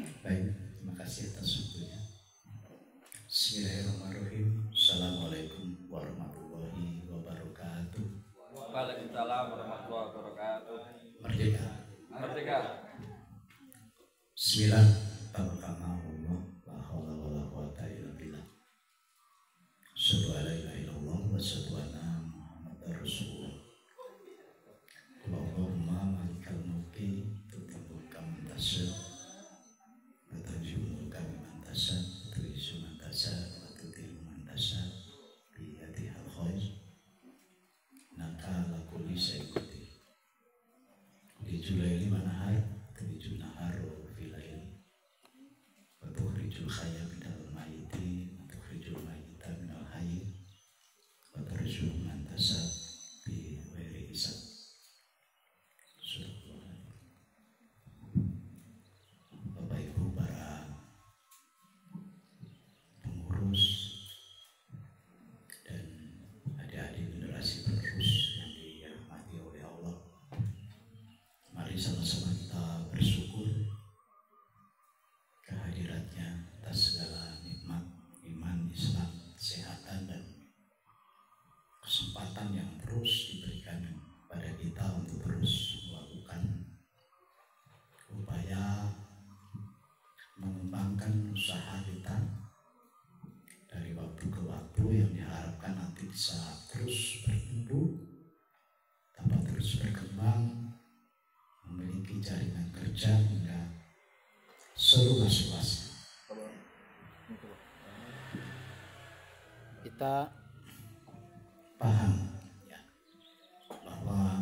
Baik, terima kasih atas waktunya. Bismillahirrahmanirrahim. Assalamualaikum warahmatullahi wabarakatuh. Waalaikumsalam warahmatullahi wabarakatuh. Merdeka. Merdeka. Bismillah. Tabaraka Allah. La haula wala quwata illa billah. Asyhadu an la ilaha illallah wa asyhadu anna Muhammadar Rasulullah. Allahumma malikal mulki tu'til mulka man tasha' wa tanzi'ul mulka mimman tasha' wa tu'izzu man tasha' wa tudhillu man tasha' bi yadikal khair. Innaka ala kulli syai'in qadir. Tulijul laili wan nahar, tulijul nahar fil laili. Wa tukhrijul hayya minal mayyiti wa tukhrijul mayyita minal hayyi. Wa tarzuqu man tasha' bi ghairi hisab. Bapak Ibu para pengurus dan adik-adik generasi penerus yang dirahmati oleh Allah, mari sama-sama kita bersyukur kehadiratnya atas segala nikmat iman, Islam, kesehatan dan kesempatan yang terus diberikan kepada kita untuk terus melakukan upaya mengembangkan usaha kita dari waktu ke waktu yang diharapkan nanti bisa terus bertumbuh, dapat terus berkembang, memiliki jaringan kerja hingga seluas-luasnya. Kita paham ya, bahwa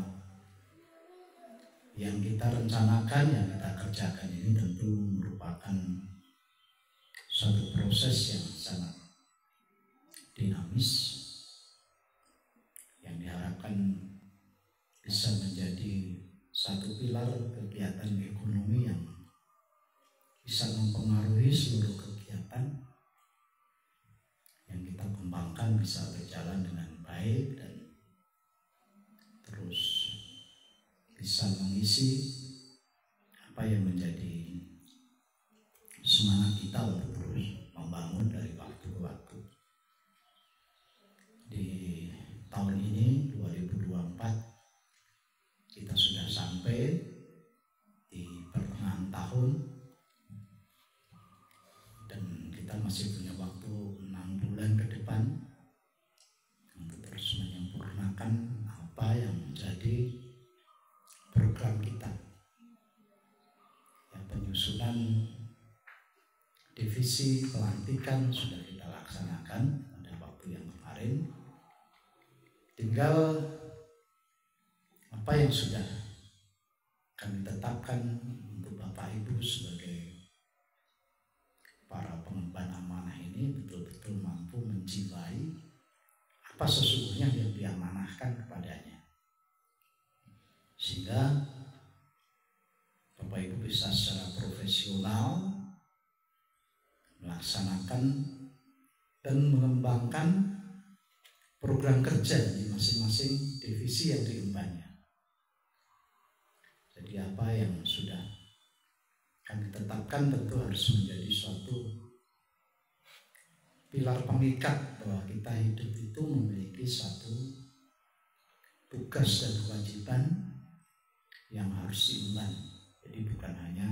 yang kita rencanakan, yang kita kerjakan ini tentu merupakan suatu proses yang sangat dinamis yang diharapkan bisa menjadi satu pilar kegiatan ekonomi yang bisa mempengaruhi seluruh kegiatan yang kita kembangkan bisa berjalan dengan baik dan terus bisa mengisi apa yang menjadi semangat kita untuk terus membangun dari waktu ke waktu. Di tahun ini 2024 kita sudah sampai di pertengahan tahun dan kita masih punya waktu 6 bulan ke depan untuk terus menyempurnakan apa yang menjadi program kita. Yang penyusunan divisi pelantikan sudah kita laksanakan pada waktu yang kemarin. Tinggal apa yang sudah kami tetapkan untuk Bapak Ibu sebagai para pengemban amanah ini betul-betul mampu menjiwai apa sesungguhnya yang diamanahkan kepadanya, sehingga Bapak Ibu bisa secara profesional melaksanakan dan mengembangkan program kerja di masing-masing divisi yang diembannya. Jadi apa yang sudah kami tetapkan tentu harus menjadi suatu pilar pengikat bahwa kita hidup itu memiliki satu tugas dan kewajiban yang harus diemban. Jadi bukan hanya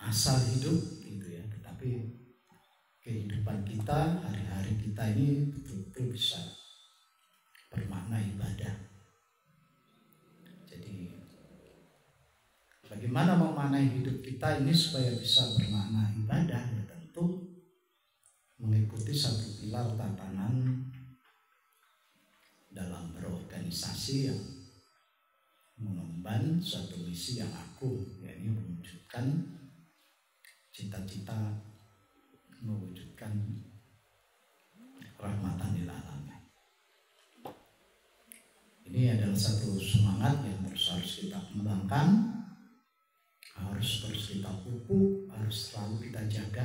asal hidup gitu ya, tetapi kehidupan kita, hari-hari kita ini betul-betul bisa bermakna ibadah. Jadi bagaimana memaknai hidup kita ini supaya bisa bermakna ibadah, ya tentu mengikuti satu pilar tatanan dalam berorganisasi yang mengemban suatu misi yang agung, yakni mewujudkan cita-cita, mewujudkan rahmatan lil alamin. Ini adalah satu semangat yang harus kita kembangkan, harus terus kita pupuk, harus selalu kita jaga.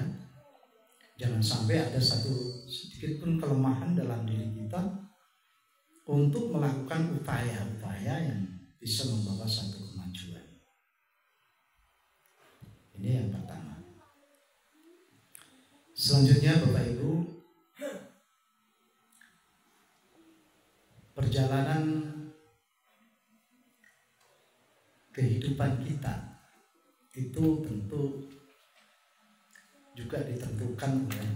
Jangan sampai ada satu sedikit pun kelemahan dalam diri kita untuk melakukan upaya-upaya yang bisa membawa satu kemajuan. Ini yang pertama. Selanjutnya Bapak Ibu, perjalanan kehidupan kita itu tentu juga ditentukan oleh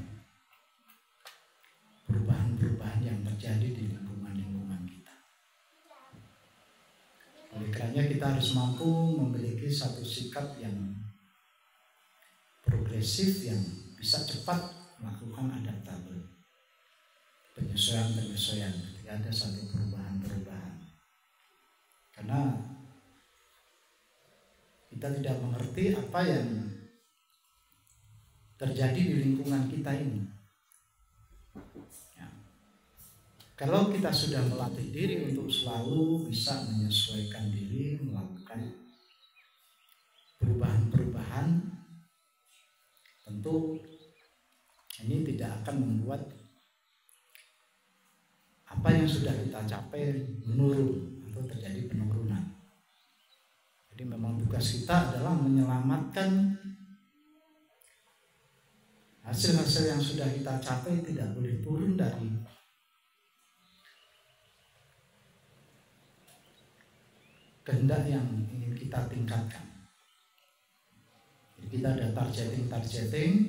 perubahan-perubahan yang terjadi di lingkungan-lingkungan kita. Oleh karenanya kita harus mampu memiliki satu sikap yang progresif, yang bisa cepat melakukan adaptabel, penyesuaian ketika ada satu perubahan-perubahan. Karena kita tidak mengerti apa yang terjadi di lingkungan kita ini. Ya. Kalau kita sudah melatih diri untuk selalu bisa menyesuaikan diri, melakukan perubahan-perubahan, tentu ini tidak akan membuat apa yang sudah kita capai menurun atau terjadi penurunan. Jadi memang tugas kita adalah menyelamatkan hasil-hasil yang sudah kita capai, tidak boleh turun dari kehendak yang ingin kita tingkatkan. Jadi kita ada targeting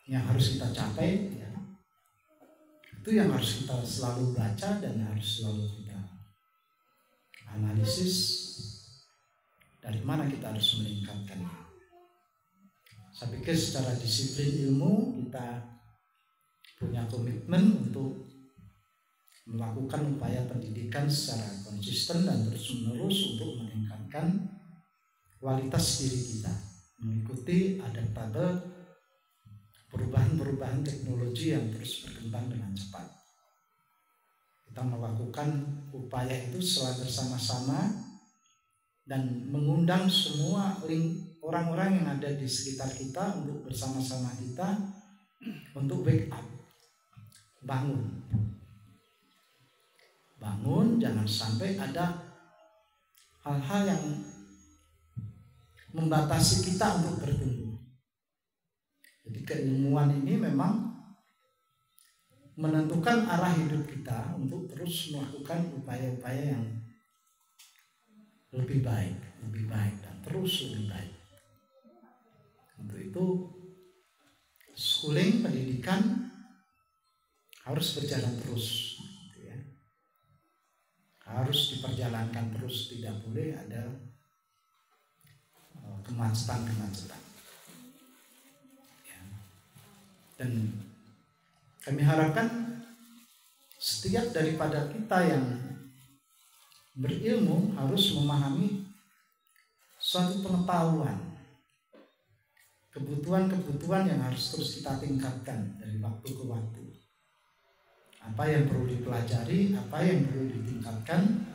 yang harus kita capai, ya. Itu yang harus kita selalu baca dan harus selalu kita analisis. Dari mana kita harus meningkatkannya. Saya pikir secara disiplin ilmu kita punya komitmen untuk melakukan upaya pendidikan secara konsisten dan terus-menerus untuk meningkatkan kualitas diri kita, mengikuti adaptabel perubahan-perubahan teknologi yang terus berkembang dengan cepat. Kita melakukan upaya itu secara bersama-sama dan mengundang semua orang-orang yang ada di sekitar kita untuk bersama-sama kita untuk backup, bangun, jangan sampai ada hal-hal yang membatasi kita untuk bertumbuh. Jadi keilmuan ini memang menentukan arah hidup kita untuk terus melakukan upaya-upaya yang lebih baik dan terus lebih baik. Untuk itu schooling, pendidikan harus berjalan terus, gitu ya. Harus diperjalankan terus, tidak boleh ada kemacetan. Ya. Dan kami harapkan setiap daripada kita yang berilmu harus memahami suatu pengetahuan, kebutuhan yang harus terus kita tingkatkan dari waktu ke waktu. Apa yang perlu dipelajari, apa yang perlu ditingkatkan,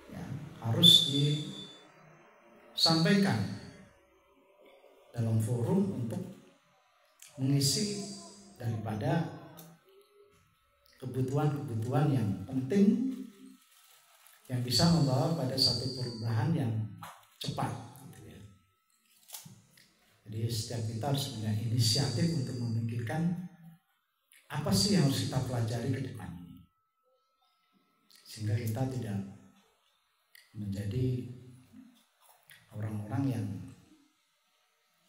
ya, harus disampaikan dalam forum untuk mengisi daripada kebutuhan-kebutuhan yang penting yang bisa membawa pada satu perubahan yang cepat, gitu ya. Jadi setiap kita harus punya inisiatif untuk memikirkan apa sih yang harus kita pelajari ke depan ini, sehingga kita tidak menjadi orang-orang yang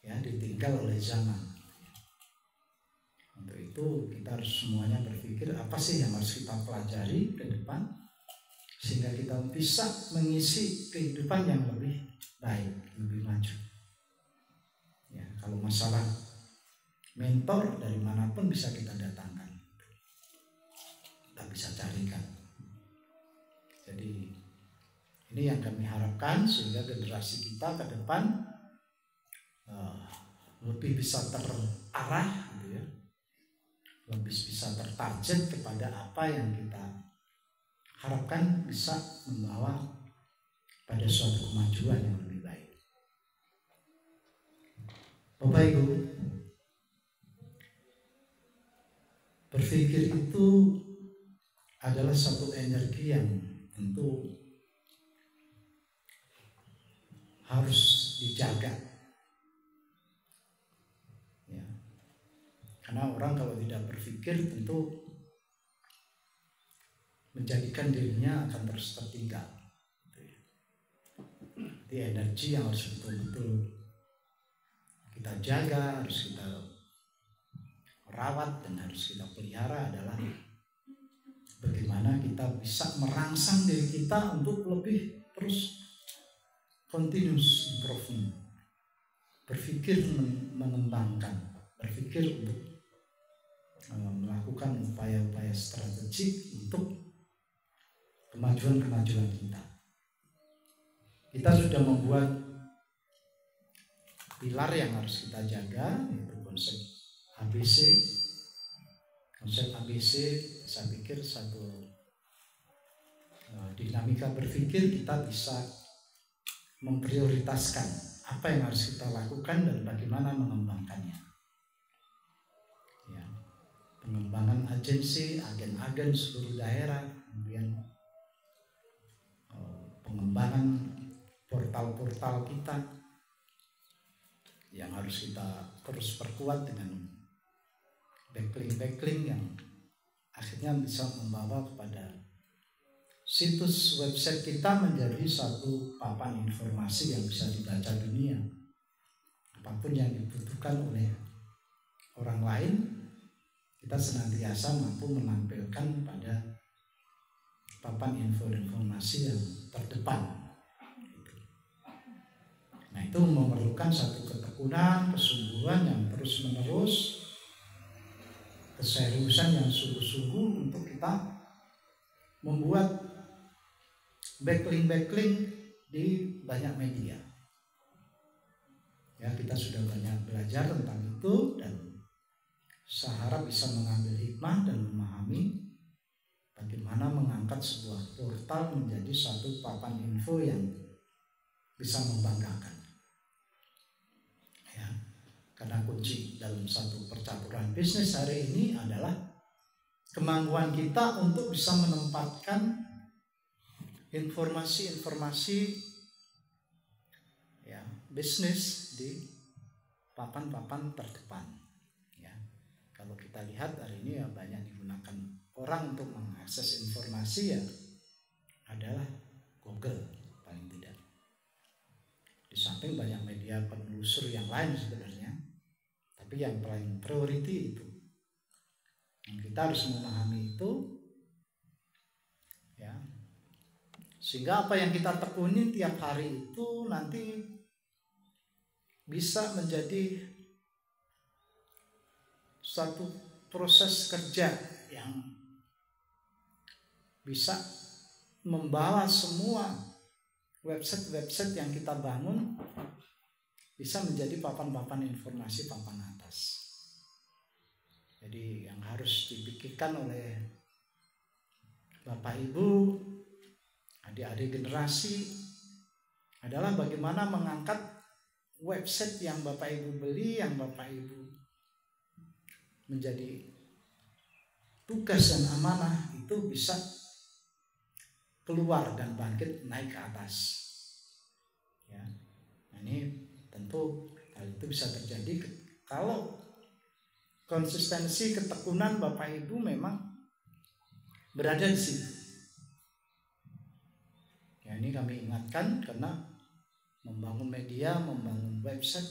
ya ditinggal oleh zaman. Untuk itu kita harus semuanya berpikir apa sih yang harus kita pelajari ke depan, sehingga kita bisa mengisi kehidupan yang lebih baik, lebih maju. Ya, kalau masalah mentor dari manapun bisa kita datangkan, kita bisa carikan. Jadi ini yang kami harapkan sehingga generasi kita ke depan lebih bisa terarah, gitu ya, lebih bisa tertarget kepada apa yang kita harapkan bisa membawa pada suatu kemajuan yang lebih baik. Bapak Ibu, berpikir itu adalah satu energi yang tentu harus dijaga. Ya. Karena orang kalau tidak berpikir tentu menjadikan dirinya akan terus tertinggal. Jadi energi yang harus betul-betul kita jaga, harus kita rawat dan harus kita pelihara adalah bagaimana kita bisa merangsang diri kita untuk lebih terus continuous improvement, berpikir mengembangkan, berpikir untuk melakukan upaya-upaya strategik untuk kemajuan-kemajuan kita. Kita sudah membuat pilar yang harus kita jaga, yaitu konsep ABC. Konsep ABC saya pikir satu dinamika berpikir kita bisa memprioritaskan apa yang harus kita lakukan dan bagaimana mengembangkannya. Ya, pengembangan agensi, agen-agen seluruh daerah, kemudian pengembangan portal-portal kita yang harus kita terus perkuat dengan backlink yang akhirnya bisa membawa kepada situs website kita menjadi satu papan informasi yang bisa dibaca dunia. Apapun yang dibutuhkan oleh orang lain, kita senantiasa mampu menampilkan pada papan informasi yang terdepan. Nah, itu memerlukan satu ketekunan, kesungguhan yang terus-menerus, keseriusan yang sungguh-sungguh untuk kita membuat backlink di banyak media. Ya, kita sudah banyak belajar tentang itu dan saya harap bisa mengambil hikmah dan memahami bagaimana mengangkat sebuah portal menjadi satu papan info yang bisa membanggakan. Ya, karena kunci dalam satu percaturan bisnis hari ini adalah kemampuan kita untuk bisa menempatkan informasi-informasi ya, bisnis di papan-papan terdepan. Ya, kalau kita lihat hari ini ya banyak digunakan orang untuk mengakses informasi ya adalah Google paling tidak. Di samping banyak media penelusur yang lain sebenarnya, tapi yang paling priority itu. Dan kita harus memahami itu, ya, sehingga apa yang kita tekuni tiap hari itu nanti bisa menjadi satu proses kerja yang bisa membawa semua website yang kita bangun bisa menjadi papan-papan informasi papan atas. Jadi yang harus dipikirkan oleh Bapak Ibu, adik-adik generasi adalah bagaimana mengangkat website yang Bapak Ibu beli, yang Bapak Ibu menjadi tugas dan amanah itu bisa keluar dan bangkit naik ke atas. Ya, nah ini tentu hal itu bisa terjadi kalau konsistensi ketekunan Bapak Ibu memang berada di situ. Ya, ini kami ingatkan karena membangun media, membangun website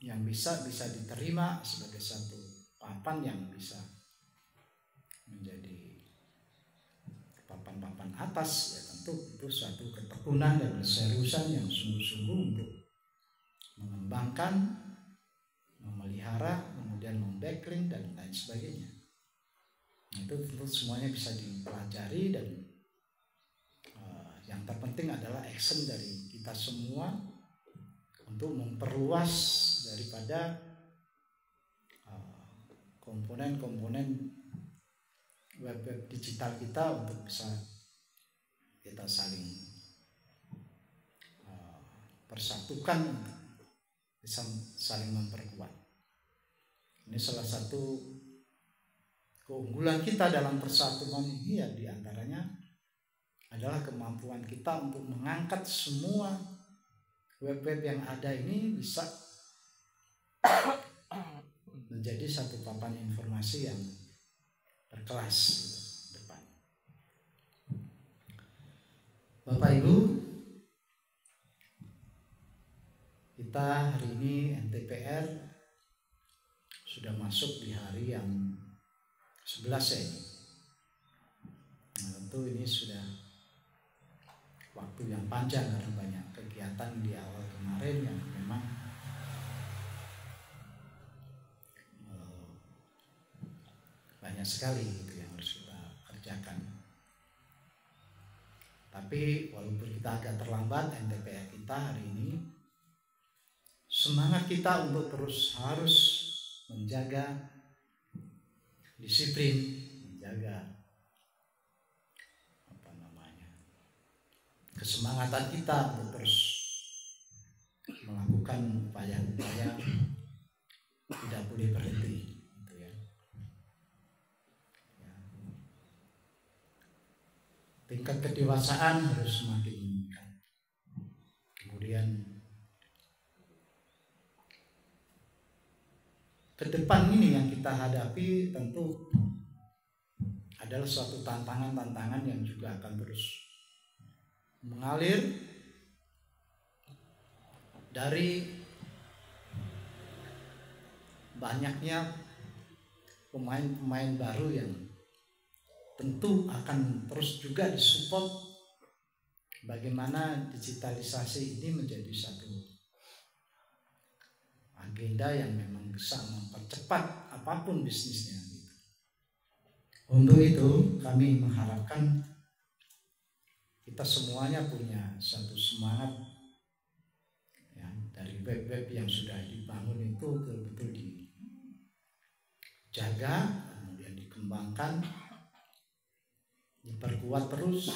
yang bisa diterima sebagai satu papan yang bisa menjadi papan-papan atas, ya tentu itu suatu ketekunan dan keseriusan yang sungguh-sungguh untuk mengembangkan, memelihara, kemudian membacklink dan lain sebagainya. Nah, itu tentu semuanya bisa dipelajari dan yang terpenting adalah action dari kita semua untuk memperluas daripada komponen-komponen web digital kita untuk bisa kita saling persatukan, bisa saling memperkuat. Ini salah satu keunggulan kita dalam persatuan ini ya diantaranya adalah kemampuan kita untuk mengangkat semua web-web yang ada ini bisa menjadi satu papan informasi yang berkelas gitu, depan. Bapak Ibu, kita hari ini NTPR sudah masuk di hari yang 11 ya ini. Nah, tentu ini sudah waktu yang panjang karena banyak kegiatan di awal kemarin yang memang banyak sekali gitu yang harus kita kerjakan. Tapi walaupun kita agak terlambat NTPR kita hari ini, semangat kita untuk terus harus menjaga disiplin, menjaga kesemangatan kita untuk terus melakukan upaya-upaya tidak boleh berhenti gitu ya. Tingkat kedewasaan harus semakin meningkat. Kemudian ke depan ini yang kita hadapi tentu adalah suatu tantangan-tantangan yang juga akan terus mengalir dari banyaknya pemain-pemain baru yang tentu akan terus juga disupport bagaimana digitalisasi ini menjadi satu agenda yang memang bisa mempercepat apapun bisnisnya. Untuk itu kami mengharapkan kita semuanya punya satu semangat ya, dari web-web yang sudah dibangun itu betul-betul dijaga, kemudian dikembangkan, diperkuat terus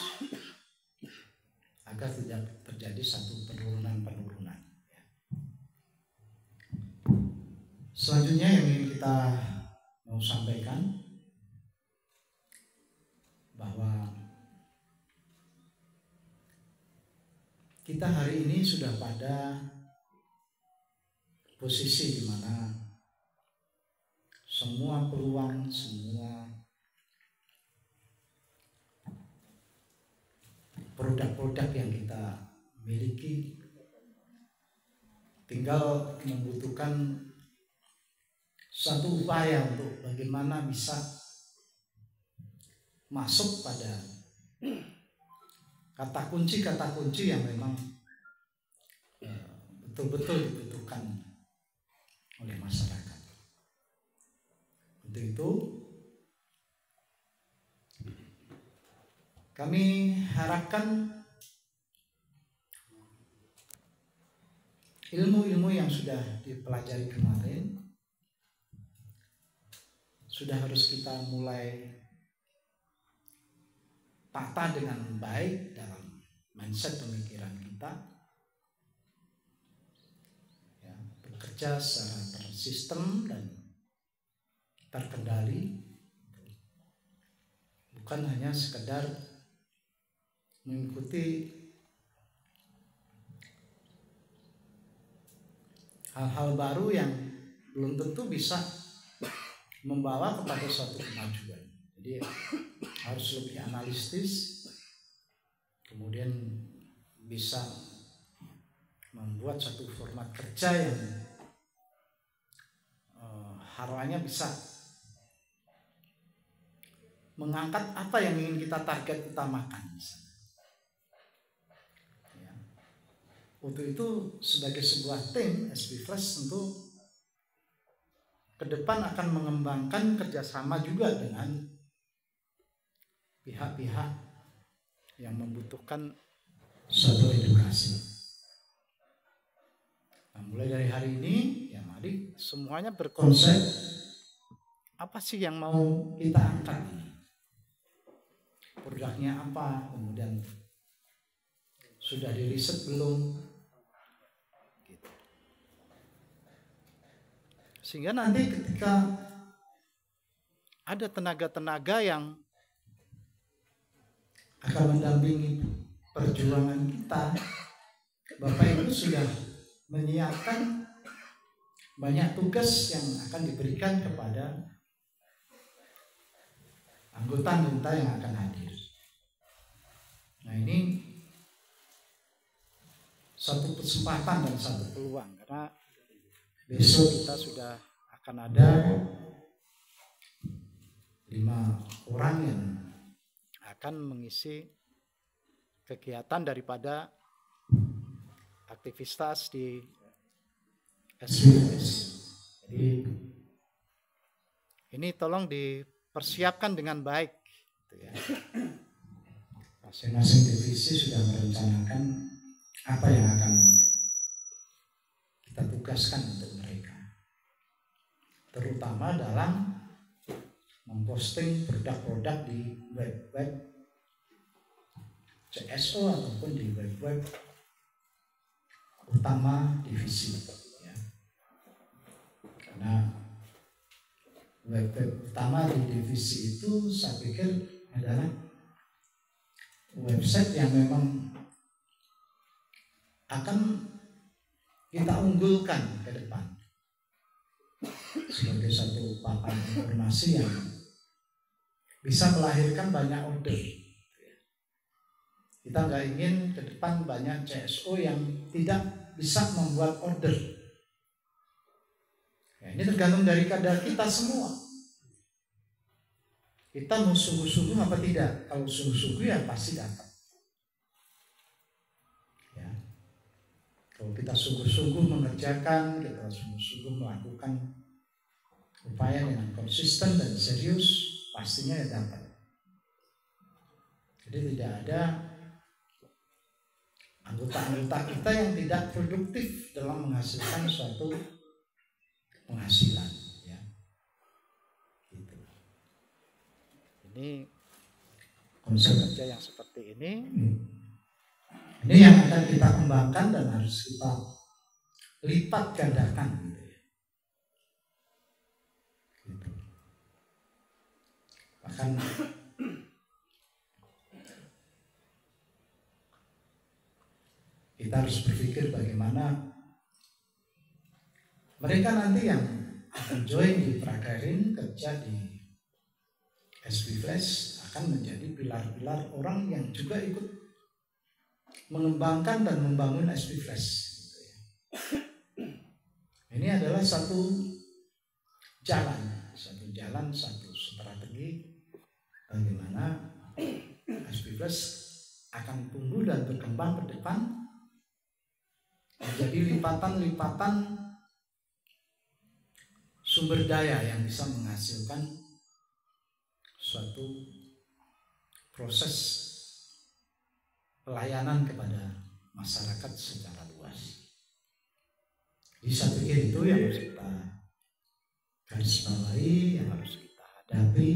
agar tidak terjadi satu penurunan-penurunan ya. Selanjutnya yang ingin kita mau sampaikan bahwa kita hari ini sudah pada posisi di mana semua peluang, semua produk-produk yang kita miliki tinggal membutuhkan satu upaya untuk bagaimana bisa masuk pada kata kunci yang memang betul-betul dibutuhkan oleh masyarakat. Untuk itu kami harapkan ilmu-ilmu yang sudah dipelajari kemarin sudah harus kita mulai tata dengan baik dalam mindset pemikiran kita ya, bekerja secara tersistem dan terkendali, bukan hanya sekedar mengikuti hal-hal baru yang belum tentu bisa membawa kepada suatu kemajuan. Jadi harus lebih analitis, kemudian bisa membuat satu format kerja yang harapannya bisa mengangkat apa yang ingin kita target utamakan. Ya. Untuk itu sebagai sebuah tim SP Flash tentu ke depan akan mengembangkan kerjasama juga dengan pihak-pihak yang membutuhkan suatu edukasi. Nah, mulai dari hari ini, ya mari semuanya berkonsep apa sih yang mau kita angkat ini. Produknya apa, kemudian sudah diriset belum, gitu. Sehingga nanti ketika ada tenaga-tenaga yang akan mendampingi perjuangan kita, Bapak Ibu Gubernur sudah menyiapkan banyak tugas yang akan diberikan kepada anggota-anggota yang akan hadir. Nah, ini satu kesempatan dan satu peluang, karena besok kita sudah akan ada 5 orang yang akan mengisi kegiatan daripada aktivitas di SWS. Jadi ini tolong dipersiapkan dengan baik, gitu ya. Masing-masing divisi sudah merencanakan apa yang akan kita tugaskan untuk mereka, terutama dalam memposting produk-produk di web-web CSO ataupun di web-web utama divisi, ya. Karena web-web utama di divisi itu saya pikir adalah website yang memang akan kita unggulkan ke depan sebagai satu papan informasi yang bisa melahirkan banyak order. Kita nggak ingin ke depan banyak CSO yang tidak bisa membuat order. Ya, ini tergantung dari kadar kita semua. Kita mau sungguh-sungguh apa tidak? Kalau sungguh-sungguh ya pasti dapat. Ya. Kalau kita sungguh-sungguh mengerjakan, kita sungguh-sungguh melakukan upaya dengan konsisten dan serius, pastinya ya dapat. Jadi tidak ada anggota-anggota kita yang tidak produktif dalam menghasilkan suatu penghasilan, ya. Gitu. Ini konsep kerja yang seperti ini yang akan kita kembangkan dan harus kita lipat gandakan, gitu ya. Gitu. Bahkan kita harus berpikir bagaimana mereka nanti yang akan join di Prakarin, kerja di SB Flash, akan menjadi pilar-pilar orang yang juga ikut mengembangkan dan membangun SB Flash. Ini adalah satu jalan, satu strategi bagaimana SB Flash akan tumbuh dan berkembang ke depan menjadi lipatan-lipatan sumber daya yang bisa menghasilkan suatu proses pelayanan kepada masyarakat secara luas. Di saya pikir itu yang harus kita garis bawahi, yang harus kita hadapi,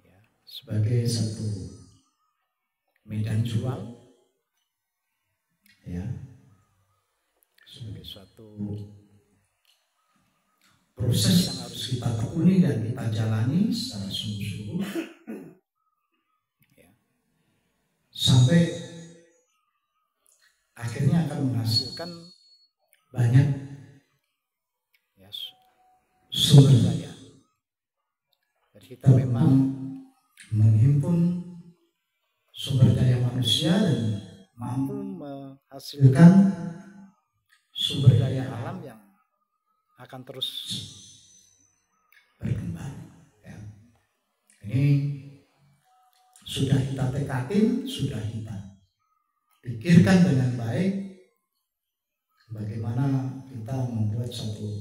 ya, sebagai satu medan jual, ya, sebagai suatu proses yang harus kita tekuni dan kita jalani secara sungguh-sungguh, ya, sampai akhirnya akan menghasilkan banyak, ya, sumber daya. Jadi kita memang menghimpun sumber daya manusia dan mampu menghasilkan sumber daya alam yang akan terus berkembang, ya. Ini sudah kita tekatin, sudah kita pikirkan dengan baik bagaimana kita membuat satu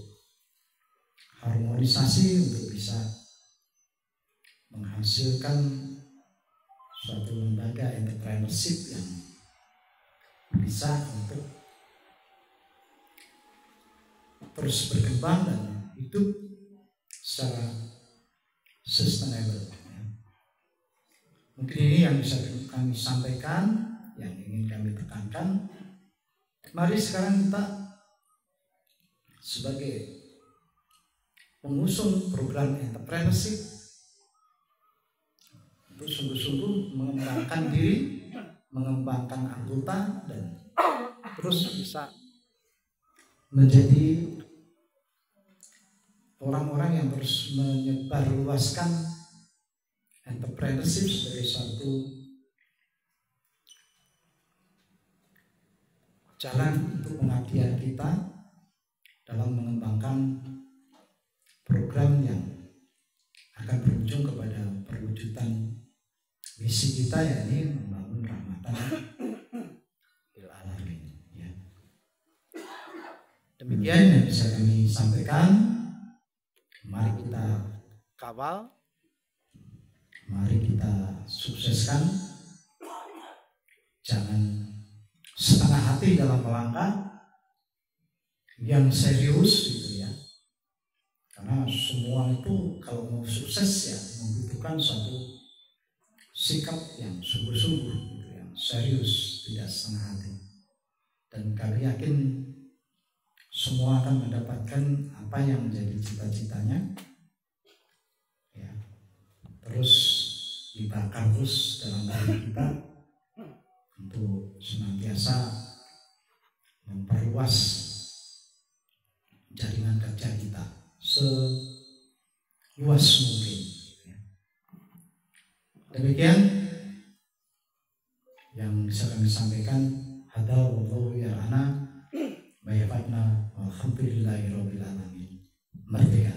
harmonisasi untuk bisa menghasilkan suatu lembaga entrepreneurship yang bisa untuk terus berkembang dan hidup secara sustainable. Mungkin ini yang bisa kami sampaikan, yang ingin kami tekankan. Mari sekarang kita sebagai pengusung program entrepreneurship itu sungguh-sungguh mengembangkan diri, mengembangkan anggota, dan terus bisa menjadi orang-orang yang terus menyebarluaskan entrepreneurship sebagai suatu jalan untuk pengabdian kita dalam mengembangkan program yang akan berujung kepada perwujudan misi kita, yakni membangun rahmatan lil alamin. Ya. Demikian yang bisa kami sampaikan. Mari kita kawal, mari kita sukseskan. Jangan setengah hati dalam melangkah, yang serius gitu ya. Karena semua itu kalau mau sukses ya membutuhkan suatu sikap yang sungguh-sungguh gitu, yang serius, tidak setengah hati. Dan kami yakin semua akan mendapatkan apa yang menjadi cita-citanya ya. Terus dibakar terus dalam diri kita untuk senantiasa memperluas jaringan kerja kita seluas mungkin. Demikian yang bisa kami sampaikan. Hadza wallahu ya'lam. Alhamdulillahirabbil alamin. Merdeka.